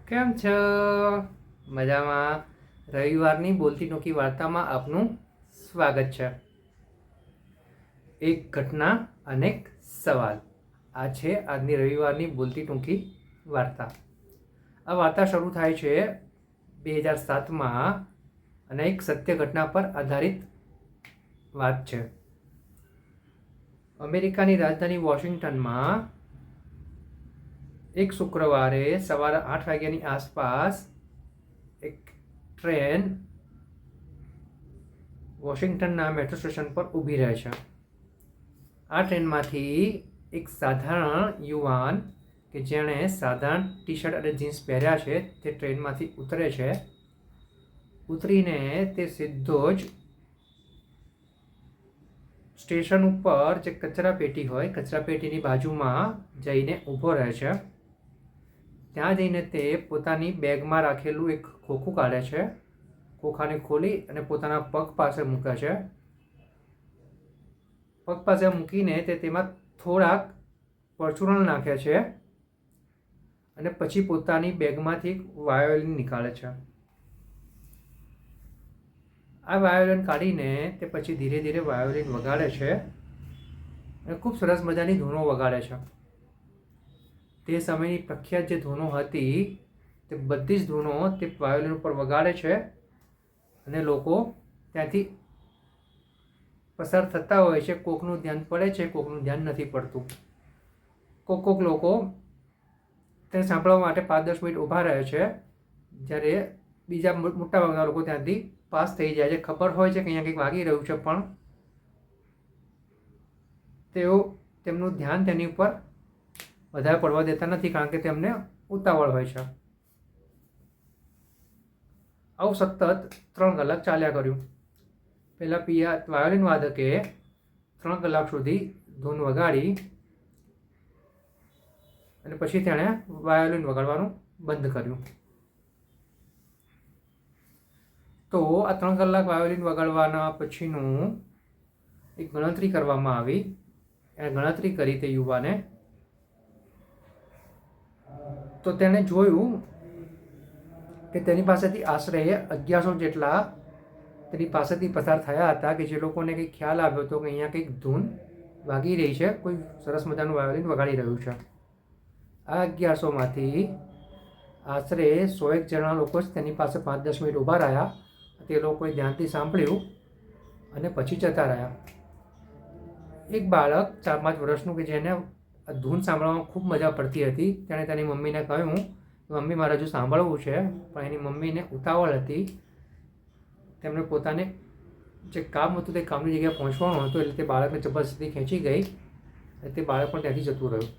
કેમ છો? મજામાં? રવિવારની બોલતી ટૂંકી વાર્તામાં આપનું સ્વાગત છે. એક ઘટના અનેક સવાલ. આ છે આજની રવિવારની બોલતી ટૂંકી વાર્તા. આ વાર્તા શરૂ થાય છે 2007માં અને એક સત્ય ઘટના પર આધારિત વાત છે. અમેરિકાની રાજધાની વોશિંગ્ટનમાં એક શુક્રવારે સવારે 8 વાગ્યાની આસપાસ એક ટ્રેન વોશિંગ્ટનના મેટ્રો સ્ટેશન પર ઊભી રહે છે. આ ટ્રેનમાંથી એક સાધારણ યુવાન કે જેણે સાધારણ ટી શર્ટ અને જીન્સ પહેર્યા છે તે ટ્રેનમાંથી ઉતરે છે. ઉતરીને તે સીધો જ સ્ટેશન ઉપર જે કચરા પેટી હોય કચરા પેટીની બાજુમાં જઈને ઊભો રહે છે. ત્યાં જઈને તે પોતાની બેગમાં રાખેલું એક ખોખું કાઢે છે. ખોખાને ખોલી અને પોતાના પગ પાસે મૂકે છે. પગ પાસે મૂકીને તે તેમાં થોડાક પરચુરણ નાખે છે અને પછી પોતાની બેગમાંથી એક વાયોલિન નીકાળે છે. આ વાયોલિન કાઢીને તે પછી ધીરે ધીરે વાયોલિન વગાડે છે અને ખૂબ સરસ મજાની ધૂનો વગાડે છે. તે સમયની પ્રખ્યાત જે ધૂનો હતી તે બધી જ ધૂનો તે વાયોલિન ઉપર વગાડે છે અને લોકો ત્યાંથી પસાર થતા હોય છે. કોકનું ધ્યાન પડે છે, કોકનું ધ્યાન નથી પડતું. કોક લોકો તેને સાંભળવા માટે 5-10 મિનિટ ઊભા રહે છે, જ્યારે બીજા મોટાભાગના લોકો ત્યાંથી પાસ થઈ જાય છે. ખબર હોય છે કે અહીંયા કંઈક વાગી રહ્યું છે, પણ તેઓ તેમનું ધ્યાન તેની ઉપર વધારે પડવા દેતા નથી, કારણ કે તેમને ઉતાવળ હોય છે. આવું સતત 3 કલાક ચાલ્યા કર્યું. પહેલાં વાયોલિન વાદકે 3 કલાક સુધી ધૂન વગાડી અને પછી તેણે વાયોલિન વગાડવાનું બંધ કર્યું. તો આ 3 કલાક વાયોલિન વગાડવાના પછીનું એક ગણતરી કરવામાં આવી. એણે ગણતરી કરી તે યુવાને. તો તેણે જોયું કે તેની પાસેથી આશરે 1100 જેટલા તેની પાસેથી પસાર થયા હતા કે જે લોકોને કંઈક ખ્યાલ આવ્યો હતો કે અહીંયા કંઈક ધૂન વાગી રહી છે, કોઈ સરસ મજાનું વાયોલિન વગાડી રહ્યું છે. આ 1100માંથી આશરે 100 જણા લોકો જ તેની પાસે 5-10 મિનિટ ઊભા રહ્યા. તે લોકોએ ધ્યાનથી સાંભળ્યું અને પછી જતા રહ્યા. એક બાળક 4-5 વર્ષનું કે જેને ધૂન સાંભળવામાં ખૂબ મજા પડતી હતી, તેણે તેની મમ્મીને કહ્યું, મમ્મી મારે હજુ સાંભળવું છે, પણ એની મમ્મીને ઉતાવળ હતી. તેમણે પોતાને જે કામ હતું તે કામની જગ્યાએ પહોંચવાનું હતું, એટલે તે બાળકને જબરદસ્તી ખેંચી ગઈ અને તે બાળક પણ ત્યાંથી જતું રહ્યું.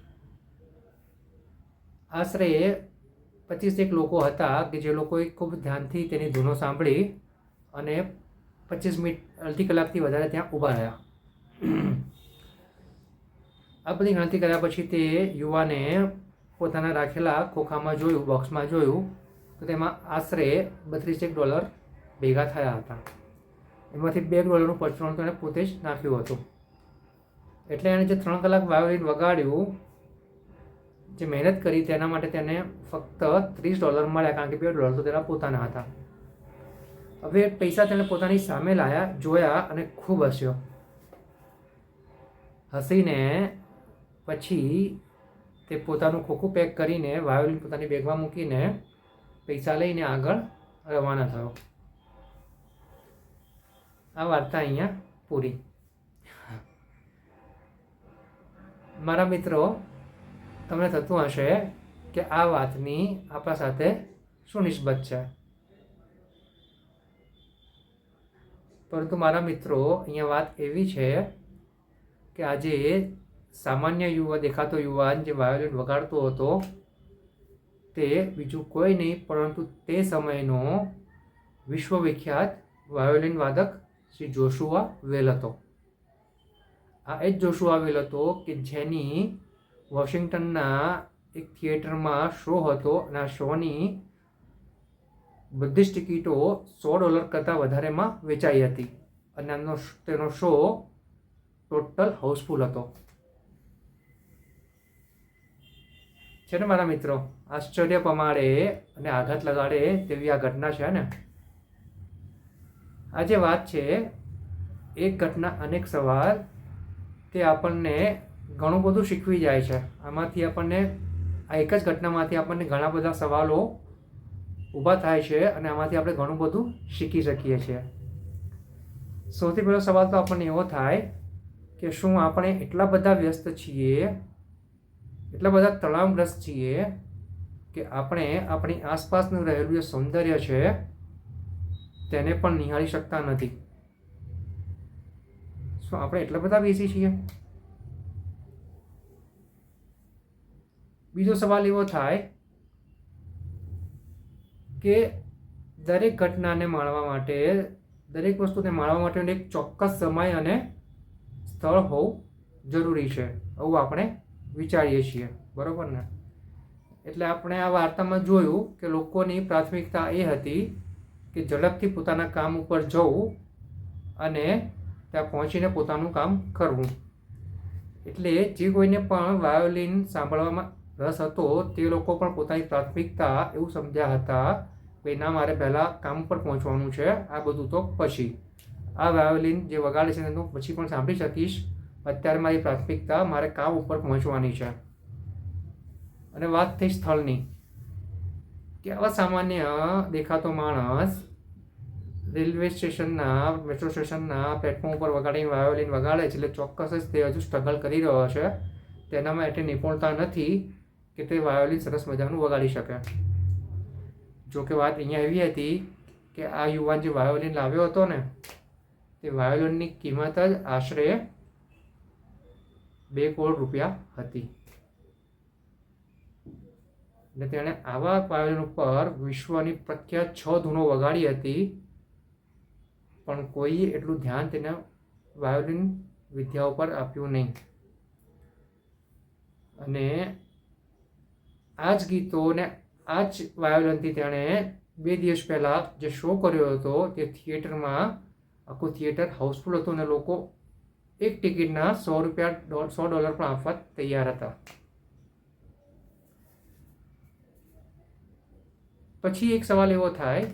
આશરે 25 લોકો હતા કે જે લોકોએ ખૂબ ધ્યાનથી તેની ધૂનો સાંભળી અને 25 મિનિટ, અડધી કલાકથી વધારે ત્યાં ઊભા રહ્યા. આ બધી ગણતરી કર્યા પછી તે યુવાને પોતાના રાખેલા ખોખામાં જોયું, બોક્સમાં જોયું, તો તેમાં આશરે $32 ભેગા થયા હતા. એમાંથી $2નું પરચુરણ તો એણે પોતે જ નાખ્યું હતું. એટલે એણે જે 3 કલાક વાયોલિન વગાડ્યું, જે મહેનત કરી, તેના માટે તેને ફક્ત $30 મળ્યા, કારણ કે $2 તો તેના પોતાના હતા. હવે પૈસા તેણે પોતાની સામે લાયા, જોયા અને ખૂબ હસ્યો. હસીને પછી તે પોતાનું ખોખું પેક કરીને વાયોલિન પોતાની બેગમાં મૂકીને પૈસા લઈને આગળ રવાના થયો. આ વાર્તા અહીંયા પૂરી. મારા મિત્રો, તમને થતું હશે કે આ વાતની આપણા સાથે શું નિસ્બત છે, પરંતુ મારા મિત્રો, અહીંયા વાત એવી છે કે આજે સામાન્ય દેખાતો યુવાન જે વાયોલિન વગાડતો હતો તે બીજું કોઈ નહીં પરંતુ તે સમયનો વિશ્વવિખ્યાત વાયોલિન વાદક શ્રી જોશુઆ વેલ હતો. આ એ જ જોશુઆ વેલ હતો કે જેની વોશિંગ્ટનના એક થિયેટરમાં શો હતો અને આ શોની બધી જ ટિકિટો $100 કરતાં વધારેમાં વેચાઈ હતી અને તેનો શો ટોટલ હાઉસફુલ હતો. છે ને મારા મિત્રો, આશ્ચર્ય પમાડે અને આઘાત લગાડે તેવી આ ઘટના છે ને. આ જે વાત છે, એક ઘટના અનેક સવાલ, તે આપણને ઘણું બધું શીખવી જાય છે. આમાંથી આપણને, આ એક જ ઘટનામાંથી આપણને ઘણા બધા સવાલો ઊભા થાય છે અને આમાંથી આપણે ઘણું બધું શીખી શકીએ છીએ. સૌથી પહેલો સવાલ તો આપણને એવો થાય કે શું આપણે એટલા બધા વ્યસ્ત છીએ, એટલા બધા તણાવગ્રસ્ત છીએ કે આપણે આપણી આસપાસનું રહેલું જે સૌંદર્ય છે તેને પણ નિહાળી શકતા નથી? શું આપણે એટલા બધા બેસી છીએ? બીજો સવાલ એવો થાય કે દરેક ઘટનાને માણવા માટે, દરેક વસ્તુને માણવા માટે એક ચોક્કસ સમય અને સ્થળ હોવું જરૂરી છે, આવું આપણે વિચારીએ છીએ, બરોબર ને? એટલે આપણે આ વાર્તામાં જોયું કે લોકોની પ્રાથમિકતા એ હતી કે ઝડપથી પોતાના કામ ઉપર જવું અને ત્યાં પહોંચીને પોતાનું કામ કરવું. એટલે જે કોઈને પણ વાયોલિન સાંભળવામાં રસ હતો તે લોકો પણ પોતાની પ્રાથમિકતા એવું સમજ્યા હતા કે ના, મારે પહેલાં કામ પર પહોંચવાનું છે, આ બધું તો પછી. આ વાયોલિન જે વગાડે છે તેનું પછી પણ સાંભળી શકીશ, અત્યારે મારી પ્રાથમિકતા મારે કામ ઉપર પહોંચવાની છે. અને વાત થઈ સ્થળની, કે આવા સામાન્ય દેખાતો માણસ રેલવે સ્ટેશનના, મેટ્રો સ્ટેશનના પ્લેટફોર્મ ઉપર વગાડીને વાયોલિન વગાડે છે એટલે ચોક્કસ જ તે હજુ સ્ટ્રગલ કરી રહ્યો છે, તેનામાં એટલી નિપુણતા નથી કે તે વાયોલિન સરસ મજાનું વગાડી શકે. જો કે વાત અહીંયા એવી હતી કે આ યુવાન જે વાયોલિન લાવ્યો હતો ને, તે વાયોલિનની કિંમત જ આશરે 2 કરોડ રૂપિયા હતી. અને તેણે આવા વાયોલિન ઉપર વિશ્વની પ્રખ્યાત 6 ધૂનો વગાડી હતી, પણ કોઈએ એટલું ધ્યાન તેના વાયોલિન વિદ્યા ઉપર આપ્યું નહીં. અને આ જ ગીતોને આ જ વાયોલિનથી તેણે 2 દિવસ પહેલાં જે શો કર્યો હતો તે થિયેટરમાં, આખું થિયેટર હાઉસફુલ હતું અને લોકો એક ટિકિટના $100 પણ આપવા તૈયાર હતા. પછી એક સવાલ એવો થાય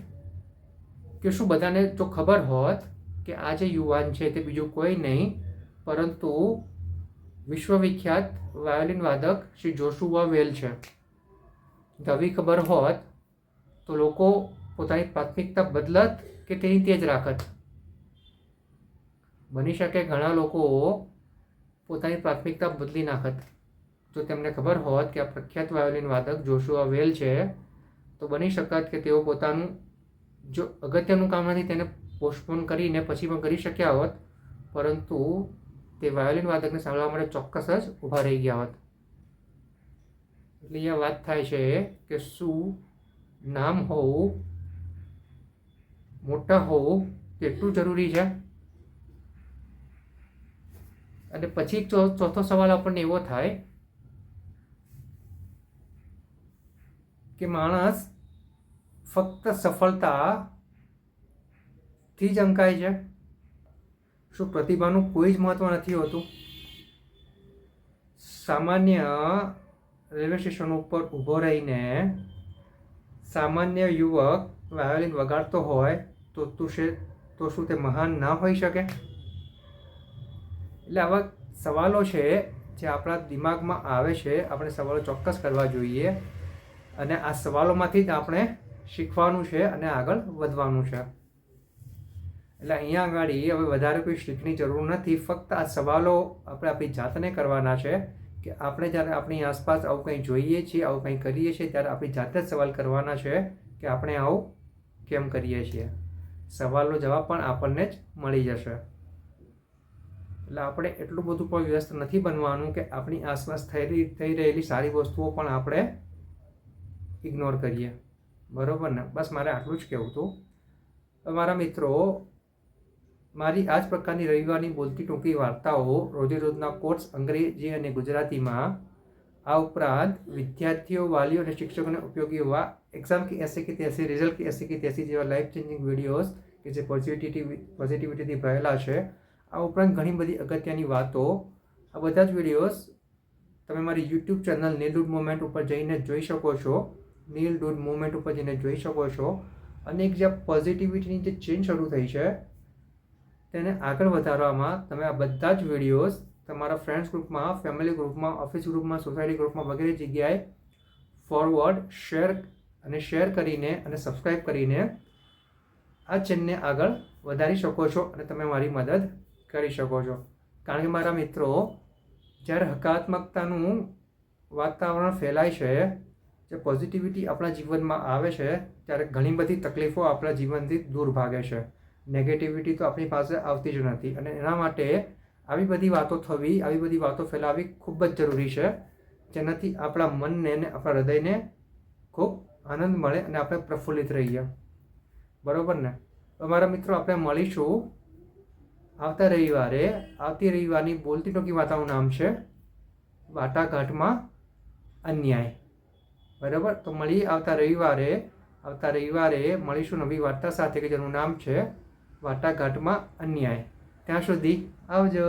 કે શું બધાને જો ખબર હોત કે આ જે યુવાન છે તે બીજું કોઈ નહીં પરંતુ વિશ્વવિખ્યાત વાયોલિન વાદક શ્રી જોશુઆ વેલ છે, જો આવી ખબર હોત તો લોકો પોતાની પ્રાથમિકતા બદલત કે તેની તે જ રાખત? બની શકે ઘણા લોકો પોતાની પ્રાથમિકતા બદલી નાખત જો તેમને ખબર હોત કે આ પ્રખ્યાત વાયોલિન વાદક જોશુઆ વેલ છે. તો બની શકત કે તેઓ પોતાનું જો અગત્યનું કામ નથી તેને પોસ્ટપોન કરીને પછી પણ કરી શક્યા હોત, પરંતુ તે વાયોલિન વાદકને સાંભળવા માટે ચોક્કસ જ ઊભા રહી ગયા હોત. એટલે અહીંયા વાત થાય છે કે શું નામ હોવું, મોટા હોવું તેટલું જરૂરી છે? અને પછી ચોથો સવાલ આપણને એવો થાય કે માણસ ફક્ત સફળતાથી જ અંકાય છે? શું પ્રતિભાનું કોઈ જ મહત્વ નથી હોતું? સામાન્ય રેલવે સ્ટેશન ઉપર ઊભો રહીને સામાન્ય યુવક વાયોલિન વગાડતો હોય તો શું તે મહાન ના હોઈ શકે? એટલે આવા સવાલો છે જે આપણા દિમાગમાં આવે છે, આપણે સવાલો ચોક્કસ કરવા જોઈએ અને આ સવાલોમાંથી જ આપણે શીખવાનું છે અને આગળ વધવાનું છે. એટલે અહીંયા આગળ હવે વધારે કોઈ શીખની જરૂર નથી, ફક્ત આ સવાલો આપણે આપણી જાતને કરવાના છે કે આપણે જ્યારે આપણી આસપાસ આવું કંઈ જોઈએ છીએ, આવું કંઈ કરીએ છીએ ત્યારે આપણી જાતે જ સવાલ કરવાના છે કે આપણે આવું કેમ કરીએ છીએ. સવાલનો જવાબ પણ આપણને જ મળી જશે. એટલે આપણે એટલું બધું પણ વ્યસ્ત નથી બનવાનું કે આપણી આસપાસ થઈ રહેલી સારી વસ્તુઓ પણ આપણે ઇગ્નોર કરીએ, બરાબર ને? બસ મારે આટલું જ કહેવું હતું. મારા મિત્રો, મારી આ જ પ્રકારની રવિવારની બોલતી ટૂંકી વાર્તાઓ રોજે રોજના કોર્સ અંગ્રેજી અને ગુજરાતીમાં, આ ઉપરાંત વિદ્યાર્થીઓ, વાલીઓ અને શિક્ષકોને ઉપયોગી હોવા એક્ઝામ की ऐसे की तैसी, रिजल्ट की ऐसे की तैसी જેવા લાઈફ ચેન્જિંગ વિડીયોઝ કે જે પોઝિટિવિટીથી ભરેલા છે, આ ઉપરાંત ઘણી બધી અગત્યની વાતો, આ બધા જ વિડીયોઝ તમે મારી યુટ્યુબ ચેનલ નીલ ડૂડ મુવમેન્ટ ઉપર જઈને જોઈ શકો છો. નીલ ડૂડ મુવમેન્ટ ઉપર જઈને જોઈ શકો છો. અને એક જે પોઝિટિવિટીની જે ચેન્જ શરૂ થઈ છે તેને આગળ વધારવામાં તમે આ બધા જ વિડીયોઝ તમારા ફ્રેન્ડ્સ ગ્રુપમાં, ફેમિલી ગ્રુપમાં, ઓફિસ ગ્રુપમાં, સોસાયટી ગ્રુપમાં વગેરે જગ્યાએ ફોરવર્ડ, શેર કરીને અને સબસ્ક્રાઈબ કરીને આ ચેનલને આગળ વધારી શકો છો અને તમે મારી મદદ કરી શકો છો. કારણ કે મારા મિત્રો, જ્યારે હકારાત્મકતાનું વાતાવરણ ફેલાય છે, જે પોઝિટિવિટી આપણા જીવનમાં આવે છે, ત્યારે ઘણી બધી તકલીફો આપણા જીવનથી દૂર ભાગે છે. નેગેટિવિટી તો આપણી પાસે આવતી જ નથી અને એના માટે આવી બધી વાતો થવી, આવી બધી વાતો ફેલાવવી ખૂબ જ જરૂરી છે, જેનાથી આપણા મનને અને આપણા હૃદયને ખૂબ આનંદ મળે અને આપણે પ્રફુલ્લિત રહીએ. બરાબર ને? તો મારા મિત્રો, આપણે મળીશું આવતા રવિવારે. આવતી રવિવારની બોલતી ટોકી વાર્તાનું નામ છે વાટાઘાટમાં અન્યાય. બરાબર? તો મળીએ આવતા રવિવારે મળીશું નવી વાર્તા સાથે કે જેનું નામ છે વાટાઘાટમાં અન્યાય. ત્યાં સુધી આવજો.